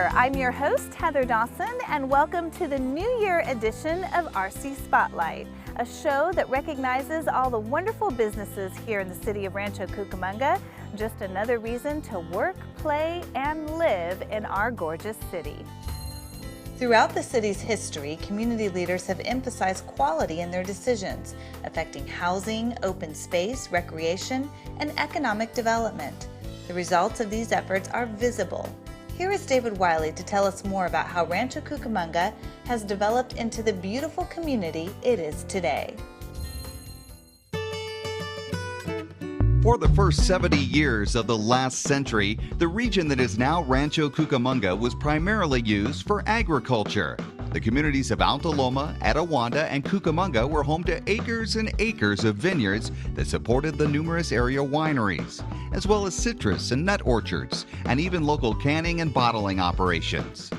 there, I'm your host Heather Dawson, and welcome to the New Year edition of RC Spotlight, a show that recognizes all the wonderful businesses here in the city of Rancho Cucamonga. Just another reason to work, play, and live in our gorgeous city. Throughout the city's history, community leaders have emphasized quality in their decisions, affecting housing, open space, recreation, and economic development. The results of these efforts are visible. Here is David Wiley to tell us more about how Rancho Cucamonga has developed into the beautiful community it is today. For the first 70 years of the last century, the region that is now Rancho Cucamonga was primarily used for agriculture. The communities of Alta Loma, Etiwanda, and Cucamonga were home to acres and acres of vineyards that supported the numerous area wineries, as well as citrus and nut orchards, and even local canning and bottling operations.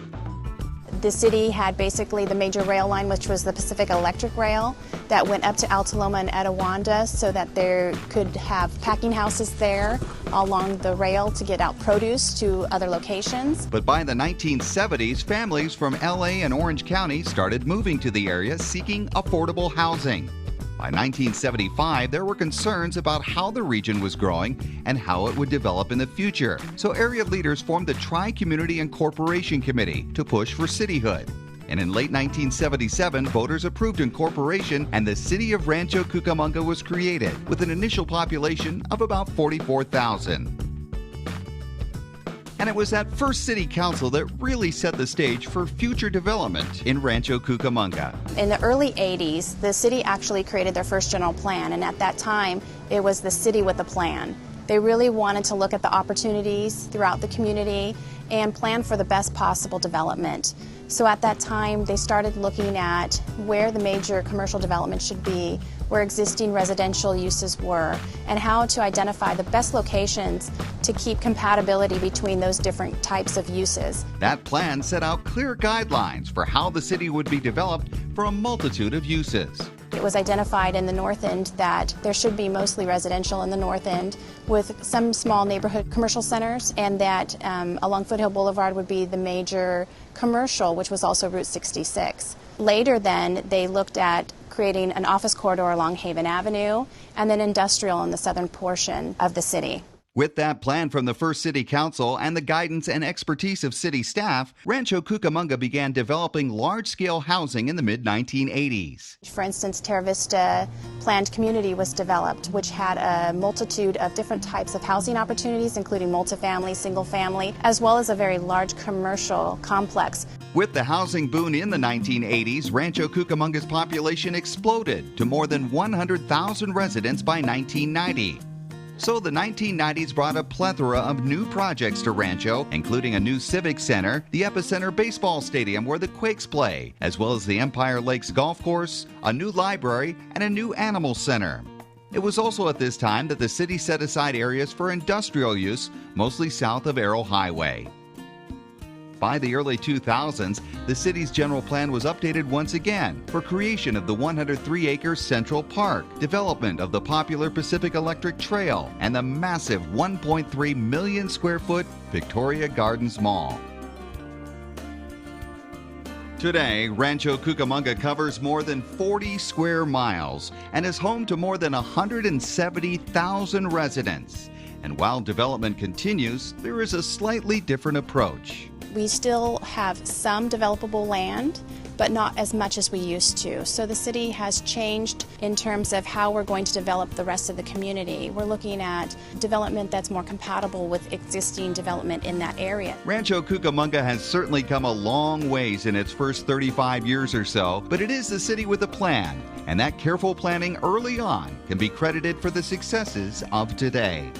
The city had basically the major rail line, which was the Pacific Electric Rail, that went up to Alta Loma and Etiwanda so that there could have packing houses there along the rail to get out produce to other locations. But by the 1970s, families from LA and Orange County started moving to the area seeking affordable housing. By 1975, there were concerns about how the region was growing and how it would develop in the future. So area leaders formed the Tri-Community Incorporation Committee to push for cityhood. And in late 1977, voters approved incorporation and the city of Rancho Cucamonga was created with an initial population of about 44,000. And it was that first city council that really set the stage for future development in Rancho Cucamonga. In the early 80s, the city actually created their first general plan, and at that time, it was the city with a plan. They really wanted to look at the opportunities throughout the community and plan for the best possible development. So at that time, they started looking at where the major commercial development should be, where existing residential uses were, and how to identify the best locations to keep compatibility between those different types of uses. That plan set out clear guidelines for how the city would be developed for a multitude of uses. It was identified in the north end that there should be mostly residential in the north end with some small neighborhood commercial centers, and that along Foothill Boulevard would be the major commercial, which was also Route 66. Later then, they looked at creating an office corridor along Haven Avenue and then industrial in the southern portion of the city. With that plan from the first city council and the guidance and expertise of city staff, Rancho Cucamonga began developing large-scale housing in the mid-1980s. For instance, Terra Vista Planned Community was developed, which had a multitude of different types of housing opportunities, including multifamily, single-family, as well as a very large commercial complex. With the housing boom in the 1980s, Rancho Cucamonga's population exploded to more than 100,000 residents by 1990. So the 1990s brought a plethora of new projects to Rancho, including a new civic center, the Epicenter baseball stadium where the Quakes play, as well as the Empire Lakes golf course, a new library, and a new animal center. It was also at this time that the city set aside areas for industrial use, mostly south of Arrow Highway. By the early 2000s, the city's general plan was updated once again for creation of the 103-acre Central Park, development of the popular Pacific Electric Trail, and the massive 1.3 million square foot Victoria Gardens Mall. Today, Rancho Cucamonga covers more than 40 square miles and is home to more than 170,000 residents. And while development continues, there is a slightly different approach. We still have some developable land, but not as much as we used to. So the city has changed in terms of how we're going to develop the rest of the community. We're looking at development that's more compatible with existing development in that area. Rancho Cucamonga has certainly come a long ways in its first 35 years or so, but it is the city with a plan, and that careful planning early on can be credited for the successes of today.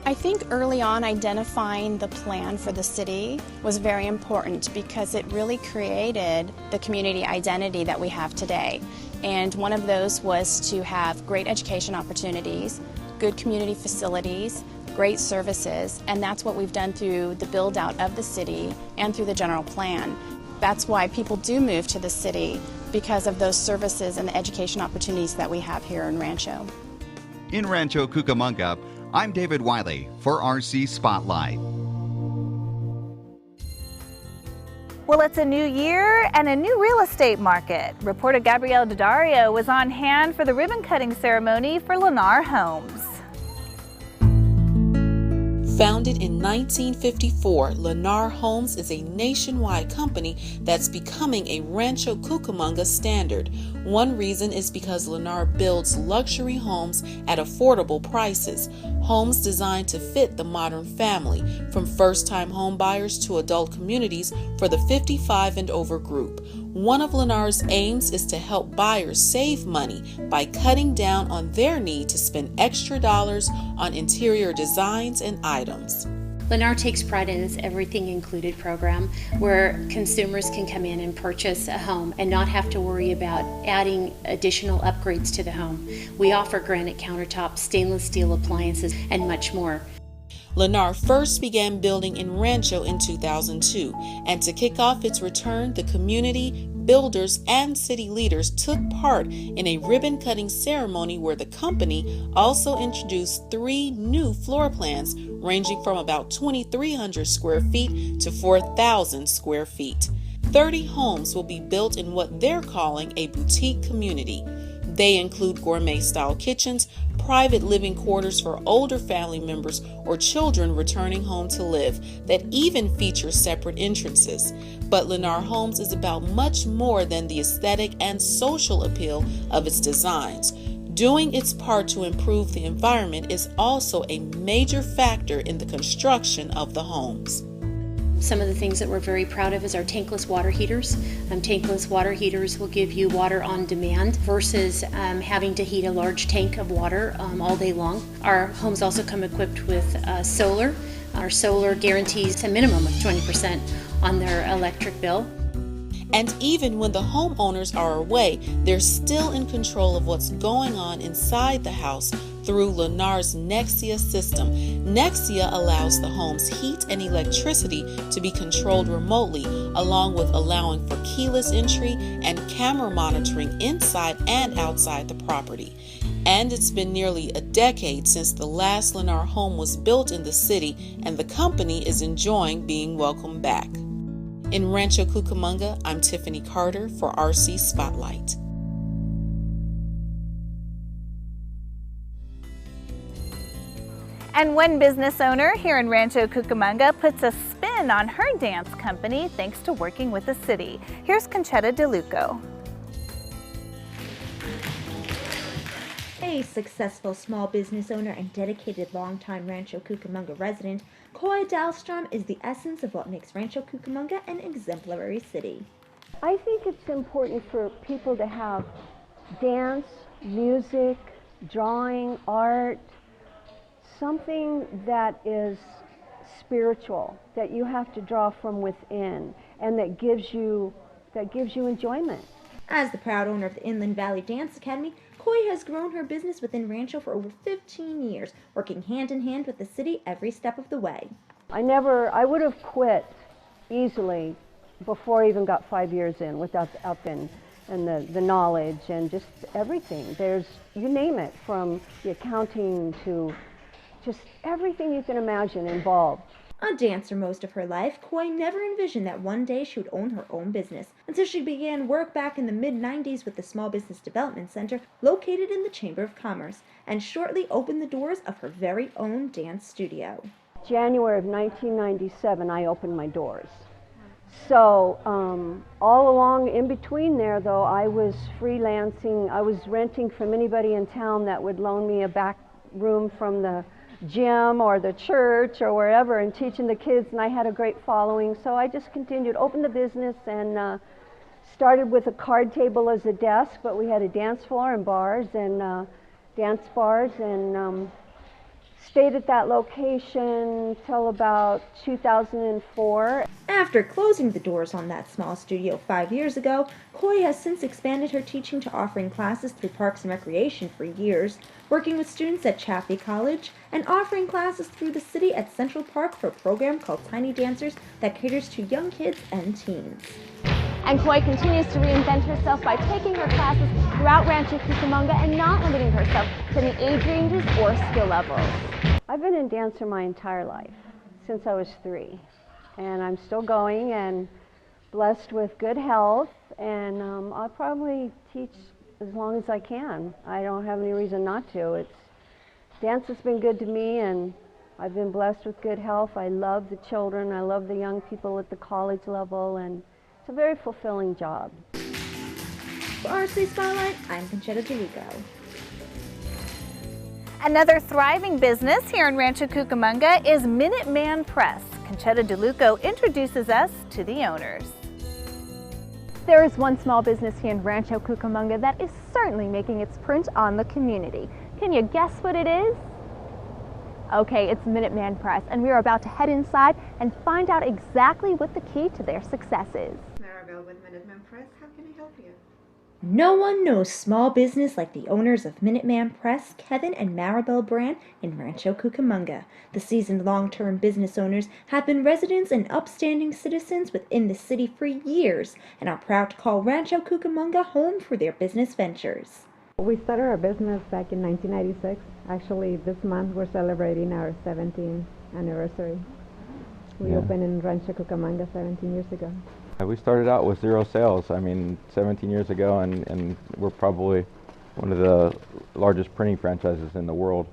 I think early on identifying the plan for the city was very important because it really created the community identity that we have today. And one of those was to have great education opportunities, good community facilities, great services, and that's what we've done through the build out of the city and through the general plan. That's why people do move to the city, because of those services and the education opportunities that we have here in Rancho. In Rancho Cucamonga, I'm David Wiley for RC Spotlight. Well, it's a new year and a new real estate market. Reporter Gabrielle Daddario was on hand for the ribbon cutting ceremony for Lennar Homes. Founded in 1954, Lennar Homes is a nationwide company that's becoming a Rancho Cucamonga standard. One reason is because Lennar builds luxury homes at affordable prices, homes designed to fit the modern family, from first-time home buyers to adult communities for the 55 and over group. One of Lennar's aims is to help buyers save money by cutting down on their need to spend extra dollars on interior designs and items. Lennar takes pride in its Everything Included program, where consumers can come in and purchase a home and not have to worry about adding additional upgrades to the home. We offer granite countertops, stainless steel appliances, and much more. Lennar first began building in Rancho in 2002, and to kick off its return, the community, builders, and city leaders took part in a ribbon-cutting ceremony where the company also introduced 3 new floor plans ranging from about 2,300 square feet to 4,000 square feet. 30 homes will be built in what they're calling a boutique community. They include gourmet-style kitchens, private living quarters for older family members or children returning home to live that even feature separate entrances. But Lennar Homes is about much more than the aesthetic and social appeal of its designs. Doing its part to improve the environment is also a major factor in the construction of the homes. Some of the things that we're very proud of is our tankless water heaters. Tankless water heaters will give you water on demand versus having to heat a large tank of water all day long. Our homes also come equipped with solar. Our solar guarantees a minimum of 20% on their electric bill. And even when the homeowners are away, they're still in control of what's going on inside the house through Lennar's Nexia system. Nexia allows the home's heat and electricity to be controlled remotely, along with allowing for keyless entry and camera monitoring inside and outside the property. And it's been nearly a decade since the last Lennar home was built in the city, and the company is enjoying being welcomed back. In Rancho Cucamonga, I'm Tiffany Carter for RC Spotlight. And one business owner here in Rancho Cucamonga puts a spin on her dance company thanks to working with the city. Here's Conchetta DeLuco. A successful small business owner and dedicated longtime Rancho Cucamonga resident, Coy Dahlstrom is the essence of what makes Rancho Cucamonga an exemplary city. I think it's important for people to have dance, music, drawing, art, something that is spiritual, that you have to draw from within, and that gives you enjoyment. As the proud owner of the Inland Valley Dance Academy, Coy has grown her business within Rancho for over 15 years, working hand in hand with the city every step of the way. I would have quit easily before I even got 5 years in without the up and the knowledge and just everything. There's, you name it, from the accounting to just everything you can imagine involved. A dancer most of her life, Coy never envisioned that one day she would own her own business until she began work back in the mid-90s with the Small Business Development Center located in the Chamber of Commerce, and shortly opened the doors of her very own dance studio. January of 1997, I opened my doors. So all along in between there, though, I was freelancing. I was renting from anybody in town that would loan me a back room from the gym or the church or wherever, and teaching the kids, and I had a great following. So I just continued, opened the business, and started with a card table as a desk, but we had a dance floor and bars and dance bars, and stayed at that location till about 2004. After closing the doors on that small studio 5 years ago, Coy has since expanded her teaching to offering classes through Parks and Recreation for years, working with students at Chaffey College, and offering classes through the city at Central Park for a program called Tiny Dancers that caters to young kids and teens. And Coy continues to reinvent herself by taking her classes throughout Rancho Cucamonga and not limiting herself to any age ranges or skill levels. I've been a dancer my entire life, since I was 3. And I'm still going, and blessed with good health, and I'll probably teach as long as I can. I don't have any reason not to. Dance has been good to me, and I've been blessed with good health. I love the children. I love the young people at the college level, and it's a very fulfilling job. For RC Spotlight, I'm Conchetta DeLuco. Another thriving business here in Rancho Cucamonga is Minuteman Press. Conchetta DeLuco introduces us to the owners. There is one small business here in Rancho Cucamonga that is certainly making its print on the community. Can you guess what it is? Okay, it's Minuteman Press, and we are about to head inside and find out exactly what the key to their success is. Maribel with Minuteman Press, how can I help you? No one knows small business like the owners of Minuteman Press, Kevin and Maribel Brand in Rancho Cucamonga. The seasoned long-term business owners have been residents and upstanding citizens within the city for years and are proud to call Rancho Cucamonga home for their business ventures. We started our business back in 1996. Actually, this month we're celebrating our 17th anniversary. We opened in Rancho Cucamonga 17 years ago. We started out with 0 sales, 17 years ago, and we're probably one of the largest printing franchises in the world.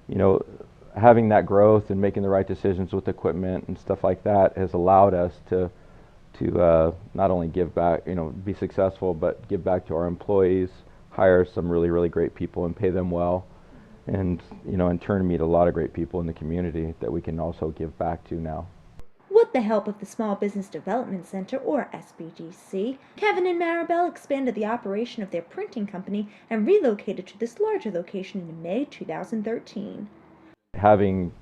You know, having that growth and making the right decisions with equipment and stuff like that has allowed us to not only give back, be successful, but give back to our employees, hire some really great people and pay them well, and in turn meet a lot of great people in the community that we can also give back to now. With the help of the Small Business Development Center, or SBDC, Kevin and Maribel expanded the operation of their printing company and relocated to this larger location in May 2013. Having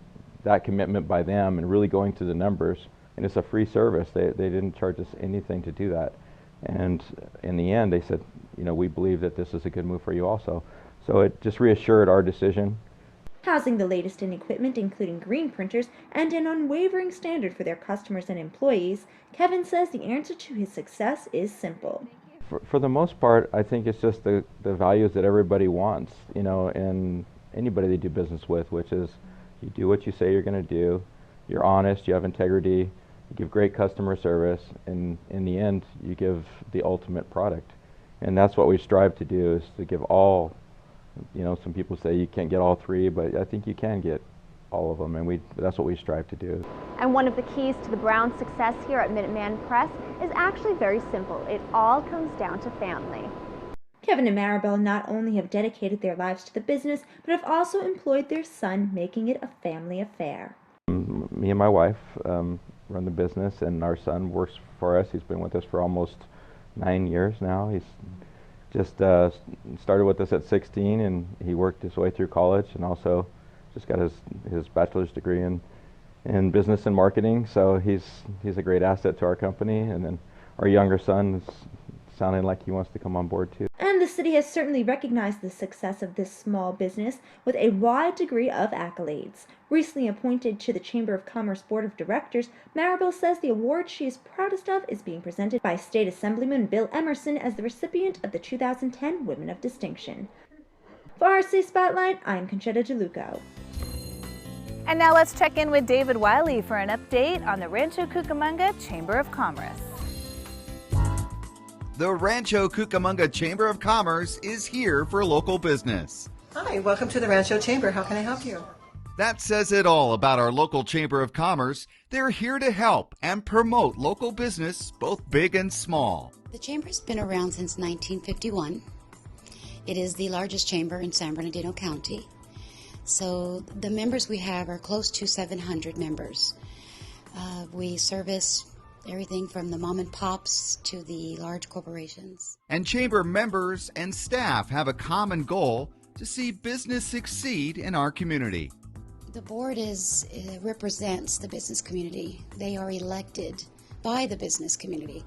that commitment by them and really going to the numbers, and it's a free service. They didn't charge us anything to do that. And in the end, they said, we believe that this is a good move for you also. So it just reassured our decision. Housing the latest in equipment, including green printers, and an unwavering standard for their customers and employees, Kevin says the answer to his success is simple. For the most part, I think it's just the values that everybody wants, and anybody they do business with, which is you do what you say you're going to do, you're honest, you have integrity, you give great customer service, and in the end, you give the ultimate product. And that's what we strive to do, is to give all. Some people say you can't get all 3, but I think you can get all of them, and that's what we strive to do. And one of the keys to the Brown's success here at Minuteman Press is actually very simple. It all comes down to family. Kevin and Maribel not only have dedicated their lives to the business, but have also employed their son, making it a family affair. Me and my wife run the business, and our son works for us. He's been with us for almost 9 years now. He's just started with us at 16, and he worked his way through college, and also just got his bachelor's degree in business and marketing. So he's a great asset to our company. And then our younger son is sounding like he wants to come on board too. And the city has certainly recognized the success of this small business with a wide degree of accolades. Recently appointed to the Chamber of Commerce Board of Directors, Maribel says the award she is proudest of is being presented by State Assemblyman Bill Emerson as the recipient of the 2010 Women of Distinction. For RC Spotlight, I'm Conchetta DeLuco. And now let's check in with David Wiley for an update on the Rancho Cucamonga Chamber of Commerce. The Rancho Cucamonga Chamber of Commerce is here for local business. Hi, welcome to the Rancho Chamber. How can I help you? That says it all about our local Chamber of Commerce. They're here to help and promote local business, both big and small. The Chamber's been around since 1951. It is the largest chamber in San Bernardino County. So the members we have are close to 700 members. We service everything from the mom and pops to the large corporations. And chamber members and staff have a common goal to see business succeed in our community. The board represents the business community. They are elected by the business community.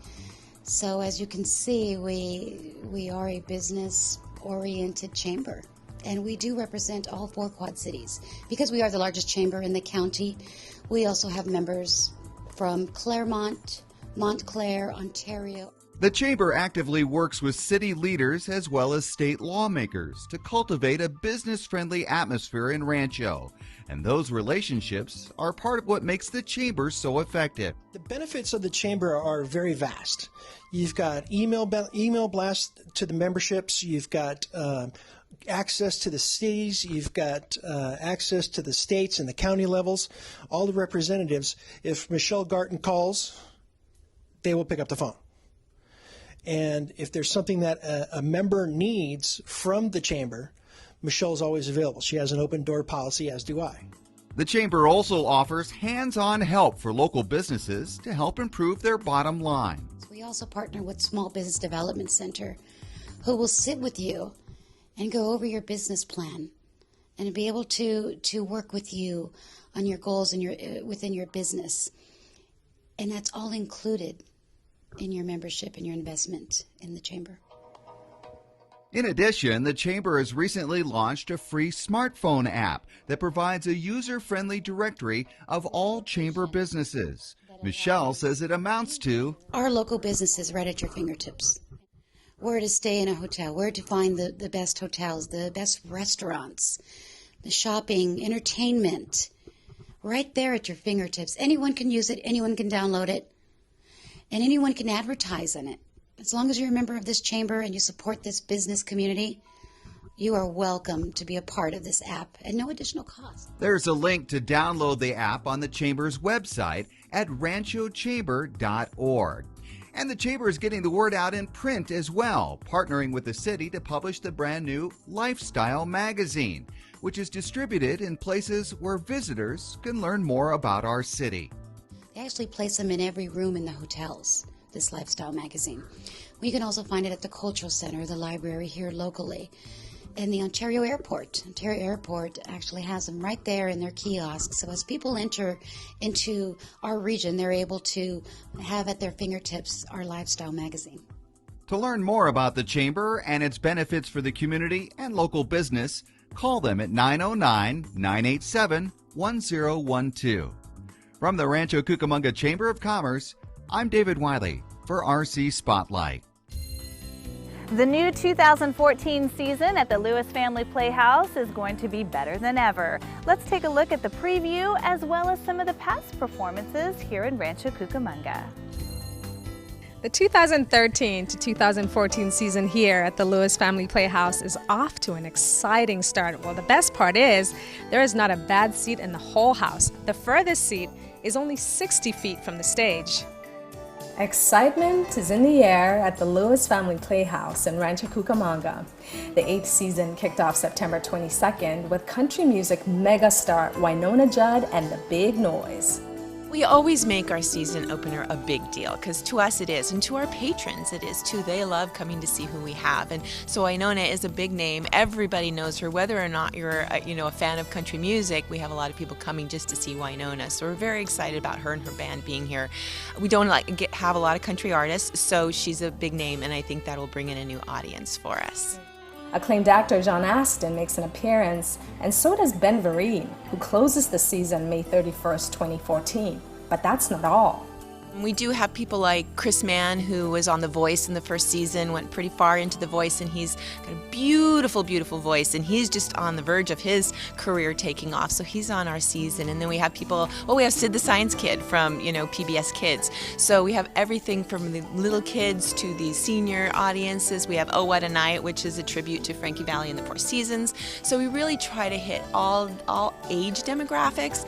So as you can see, we are a business-oriented chamber. And we do represent all 4 Quad Cities. Because we are the largest chamber in the county, we also have members from Claremont, Montclair, Ontario. The Chamber actively works with city leaders as well as state lawmakers to cultivate a business-friendly atmosphere in Rancho. And those relationships are part of what makes the Chamber so effective. The benefits of the Chamber are very vast. You've got email blasts to the memberships. You've got access to the cities. You've got access to the states and the county levels. All the representatives, if Michelle Garton calls, they will pick up the phone. And if there's something that a member needs from the Chamber, Michelle's always available. She has an open door policy, as do I. The Chamber also offers hands-on help for local businesses to help improve their bottom line. We also partner with Small Business Development Center, who will sit with you and go over your business plan and be able to work with you on your goals and within your business. And that's all included in your membership and your investment in the Chamber. In addition, the Chamber has recently launched a free smartphone app that provides a user-friendly directory of all Chamber businesses. Michelle says it amounts to our local businesses right at your fingertips. Where to stay in a hotel, where to find the best hotels, the best restaurants, the shopping, entertainment, right there at your fingertips. Anyone can use it, anyone can download it, and anyone can advertise on it. As long as you're a member of this Chamber and you support this business community, you are welcome to be a part of this app at no additional cost. There's a link to download the app on the Chamber's website at ranchochamber.org. And the Chamber is getting the word out in print as well, partnering with the city to publish the brand new Lifestyle magazine, which is distributed in places where visitors can learn more about our city. They actually place them in every room in the hotels, this Lifestyle magazine. We can also find it at the Cultural Center, the library here locally, and the Ontario Airport. Ontario Airport actually has them right there in their kiosks. So as people enter into our region, they're able to have at their fingertips our Lifestyle magazine. To learn more about the Chamber and its benefits for the community and local business, call them at 909-987-1012. From the Rancho Cucamonga Chamber of Commerce, I'm David Wiley for RC Spotlight. The new 2014 season at the Lewis Family Playhouse is going to be better than ever. Let's take a look at the preview as well as some of the past performances here in Rancho Cucamonga. The 2013 to 2014 season here at the Lewis Family Playhouse is off to an exciting start. Well, the best part is there is not a bad seat in the whole house. The furthest seat is only 60 feet from the stage. Excitement is in the air at the Lewis Family Playhouse in Rancho Cucamonga. The 8th season kicked off September 22nd with country music megastar Wynonna Judd and the Big Noise. We always make our season opener a big deal because to us it is, and to our patrons it is too. They love coming to see who we have, and so Wynonna is a big name. Everybody knows her, whether or not you're a fan of country music. We have a lot of people coming just to see Wynonna, so we're very excited about her and her band being here. We don't have a lot of country artists, so she's a big name, and I think that will bring in a new audience for us. Acclaimed actor John Astin makes an appearance, and so does Ben Vereen, who closes the season May 31st, 2014. But that's not all. We do have people like Chris Mann, who was on The Voice in the first season, went pretty far into The Voice, and he's got a beautiful, beautiful voice, and he's just on the verge of his career taking off, so he's on our season. And then we have people, we have Sid the Science Kid from, PBS Kids. So we have everything from the little kids to the senior audiences. We have Oh What a Night, which is a tribute to Frankie Valli and the Four Seasons. So we really try to hit all age demographics.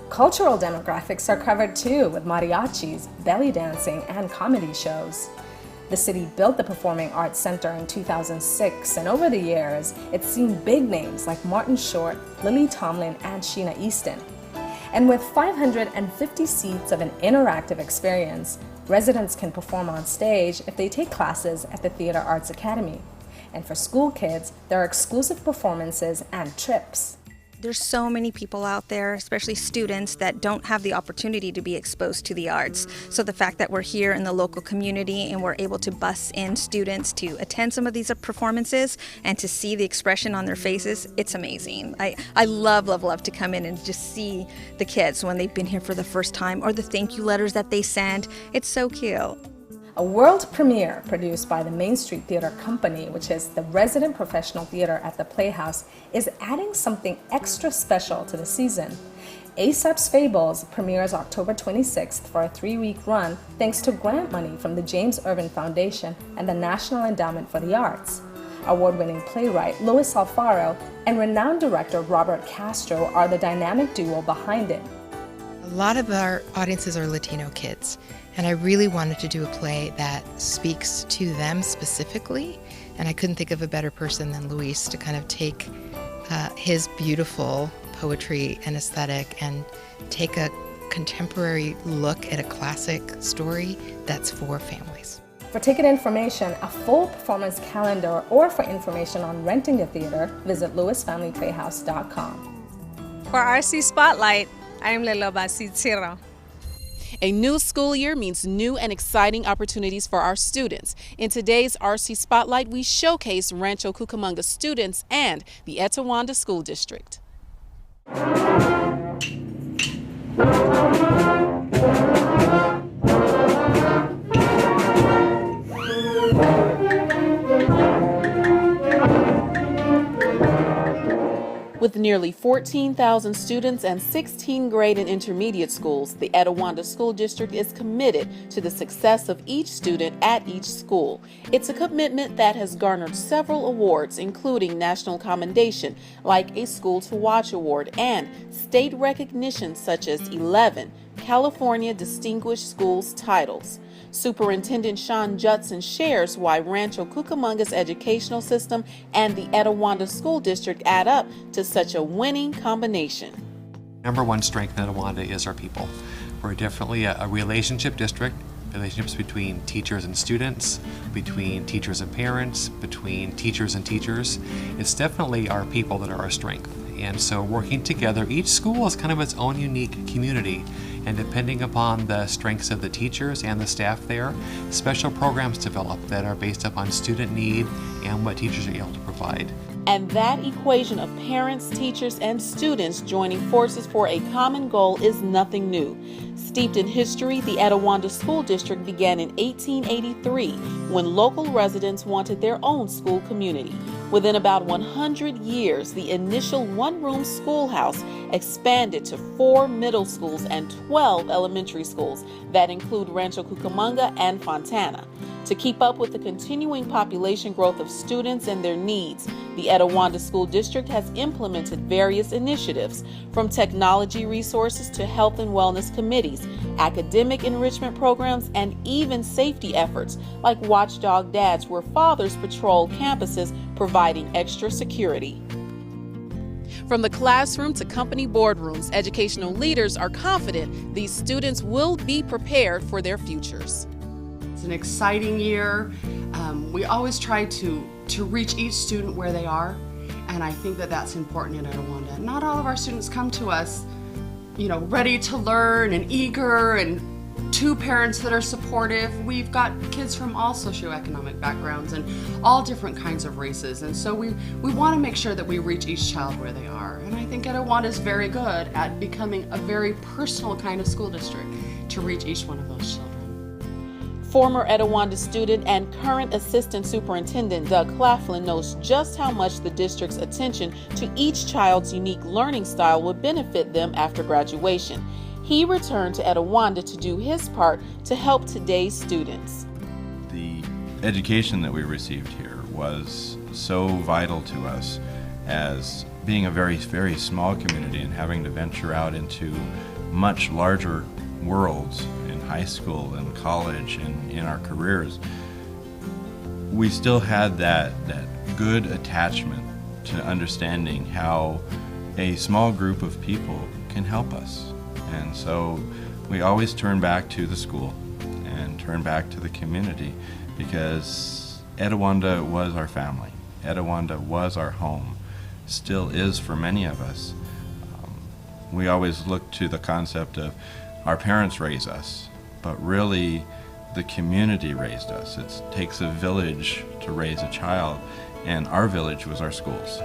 Cultural demographics are covered too, with mariachis, belly dancing, and comedy shows. The city built the Performing Arts Center in 2006, and over the years, it's seen big names like Martin Short, Lily Tomlin, and Sheena Easton. And with 550 seats of an interactive experience, residents can perform on stage if they take classes at the Theater Arts Academy. And for school kids, there are exclusive performances and trips. There's so many people out there, especially students, that don't have the opportunity to be exposed to the arts. So the fact that we're here in the local community and we're able to bus in students to attend some of these performances and to see the expression on their faces, it's amazing. I love to come in and just see the kids when they've been here for the first time, or the thank you letters that they send. It's so cute. A world premiere produced by the Main Street Theater Company, which is the resident professional theater at the Playhouse, is adding something extra special to the season. Aesop's Fables premieres October 26th for a 3-week run thanks to grant money from the James Irvin Foundation and the National Endowment for the Arts. Award-winning playwright Louis Alfaro and renowned director Robert Castro are the dynamic duo behind it. A lot of our audiences are Latino kids, and I really wanted to do a play that speaks to them specifically, and I couldn't think of a better person than Luis to kind of take his beautiful poetry and aesthetic and take a contemporary look at a classic story that's for families. For ticket information, a full performance calendar, or for information on renting a theater, visit lewisfamilyplayhouse.com. For RC Spotlight, I'm Leloba Cicero. A new school year means new and exciting opportunities for our students. In today's RC Spotlight, we showcase Rancho Cucamonga students and the Etiwanda School District. With nearly 14,000 students and 16 grade and intermediate schools, the Etiwanda School District is committed to the success of each student at each school. It's a commitment that has garnered several awards, including national commendation, like a School to Watch Award, and state recognition such as 11 California Distinguished Schools titles. Superintendent Sean Judson shares why Rancho Cucamonga's educational system and the Etiwanda School District add up to such a winning combination. Number one strength in Etiwanda is our people. We're definitely a relationship district, relationships between teachers and students, between teachers and parents, between teachers and teachers. It's definitely our people that are our strength. And so working together, each school is kind of its own unique community. And depending upon the strengths of the teachers and the staff there, special programs develop that are based upon student need and what teachers are able to provide. And that equation of parents, teachers, and students joining forces for a common goal is nothing new. Steeped in history, the Etiwanda School District began in 1883 when local residents wanted their own school community. Within about 100 years, the initial one-room schoolhouse expanded to 4 middle schools and 12 elementary schools that include Rancho Cucamonga and Fontana. To keep up with the continuing population growth of students and their needs, the Etiwanda School District has implemented various initiatives, from technology resources to health and wellness committees, academic enrichment programs, and even safety efforts like Watchdog Dads, where fathers patrol campuses providing extra security. From the classroom to company boardrooms, educational leaders are confident these students will be prepared for their futures. It's an exciting year. We always try to reach each student where they are, and I think that that's important in Etiwanda. Not all of our students come to us, ready to learn and eager, and 2 parents that are supportive. We've got kids from all socioeconomic backgrounds and all different kinds of races, and so we want to make sure that we reach each child where they are. And I think Etiwanda is very good at becoming a very personal kind of school district to reach each one of those children. Former Etiwanda student and current Assistant Superintendent Doug Claflin knows just how much the district's attention to each child's unique learning style would benefit them after graduation. He returned to Etiwanda to do his part to help today's students. The education that we received here was so vital to us as being a very, very small community and having to venture out into much larger worlds in high school and college and in our careers. We still had that good attachment to understanding how a small group of people can help us. And so we always turn back to the school and turn back to the community, because Etiwanda was our family. Etiwanda was our home, still is for many of us. We always look to the concept of our parents raise us, but really the community raised us. It takes a village to raise a child, and our village was our schools.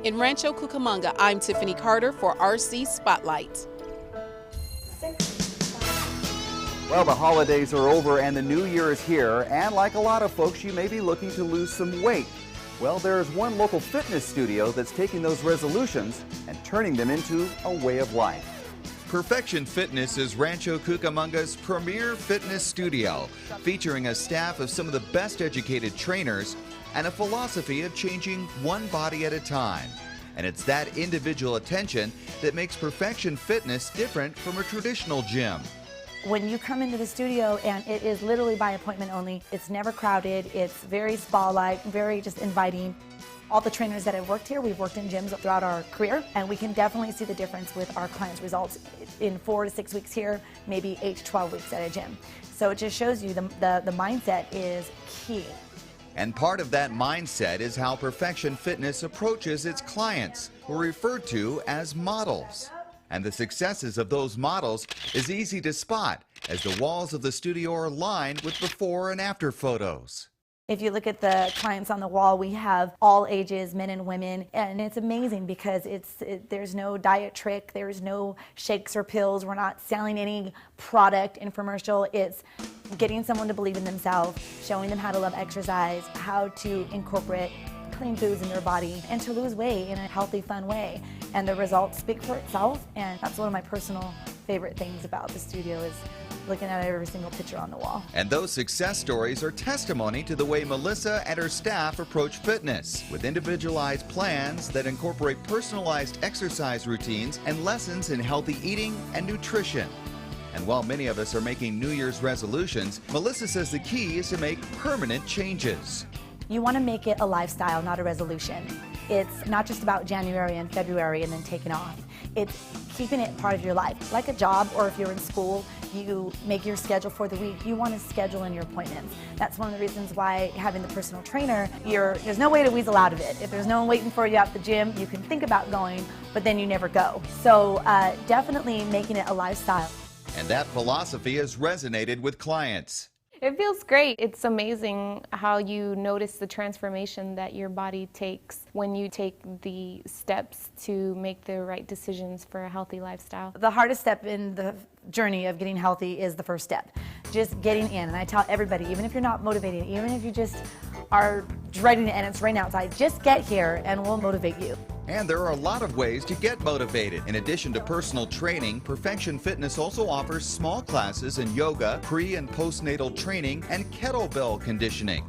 In Rancho Cucamonga, I'm Tiffany Carter for RC Spotlight. Well, the holidays are over and the new year is here, and like a lot of folks, you may be looking to lose some weight. Well, there's one local fitness studio that's taking those resolutions and turning them into a way of life. Perfection Fitness is Rancho Cucamonga's premier fitness studio, featuring a staff of some of the best educated trainers and a philosophy of changing one body at a time. And it's that individual attention that makes Perfection Fitness different from a traditional gym. When you come into the studio, and it is literally by appointment only, it's never crowded, it's very spa-like, very just inviting. All the trainers that have worked here, we've worked in gyms throughout our career, and we can definitely see the difference with our clients' results in 4 to 6 weeks here, maybe 8 to 12 weeks at a gym. So it just shows you the mindset is key. And part of that mindset is how Perfection Fitness approaches its clients, who are referred to as models. And the successes of those models is easy to spot, as the walls of the studio are lined with before and after photos. If you look at the clients on the wall, we have all ages, men and women, and it's amazing because there's no diet trick, there's no shakes or pills, we're not selling any product infomercial. It's getting someone to believe in themselves, showing them how to love exercise, how to incorporate clean foods in their body, and to lose weight in a healthy, fun way. And the results speak for itself, and that's one of my personal favorite things about the studio is looking at every single picture on the wall. And those success stories are testimony to the way Melissa and her staff approach fitness, with individualized plans that incorporate personalized exercise routines and lessons in healthy eating and nutrition. And while many of us are making New Year's resolutions, Melissa says the key is to make permanent changes. You want to make it a lifestyle, not a resolution. It's not just about January and February and then taking off. It's keeping it part of your life. Like a job, or if you're in school, you make your schedule for the week. You want to schedule in your appointments. That's one of the reasons why having the personal trainer, there's no way to weasel out of it. If there's no one waiting for you at the gym, you can think about going, but then you never go. So definitely making it a lifestyle. And that philosophy has resonated with clients. It feels great. It's amazing how you notice the transformation that your body takes when you take the steps to make the right decisions for a healthy lifestyle. The hardest step in the journey of getting healthy is the first step. Just getting in. And I tell everybody, even if you're not motivated, even if you just are dreading it and it's raining outside, just get here and we'll motivate you. And there are a lot of ways to get motivated. In addition to personal training, Perfection Fitness also offers small classes in yoga, pre- and postnatal training, and kettlebell conditioning.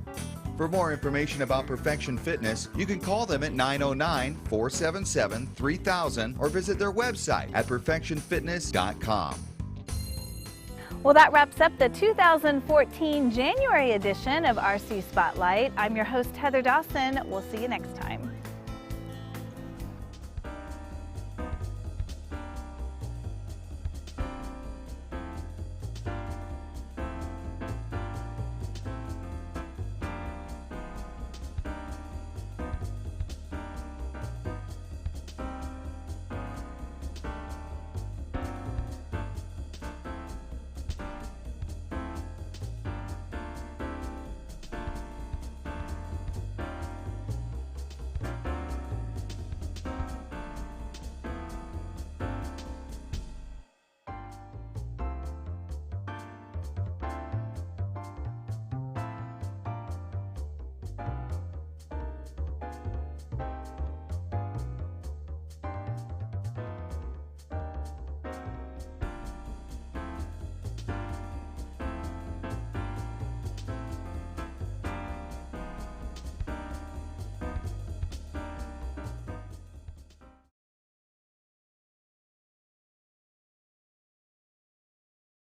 For more information about Perfection Fitness, you can call them at 909-477-3000 or visit their website at perfectionfitness.com. Well, that wraps up the 2014 January edition of RC Spotlight. I'm your host, Heather Dawson. We'll see you next time.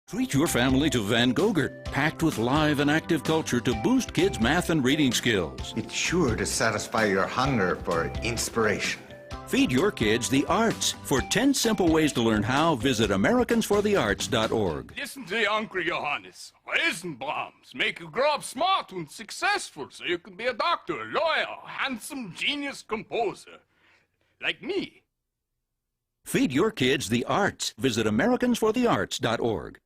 Treat your family to Van Gogurt, packed with live and active culture to boost kids' math and reading skills. It's sure to satisfy your hunger for inspiration. Feed your kids the arts. For 10 simple ways to learn how, visit AmericansForTheArts.org. Listen to the Uncle Johannes. Eisenbahns make you grow up smart and successful so you can be a doctor, lawyer, handsome, genius composer. Like me. Feed your kids the arts. Visit AmericansForTheArts.org.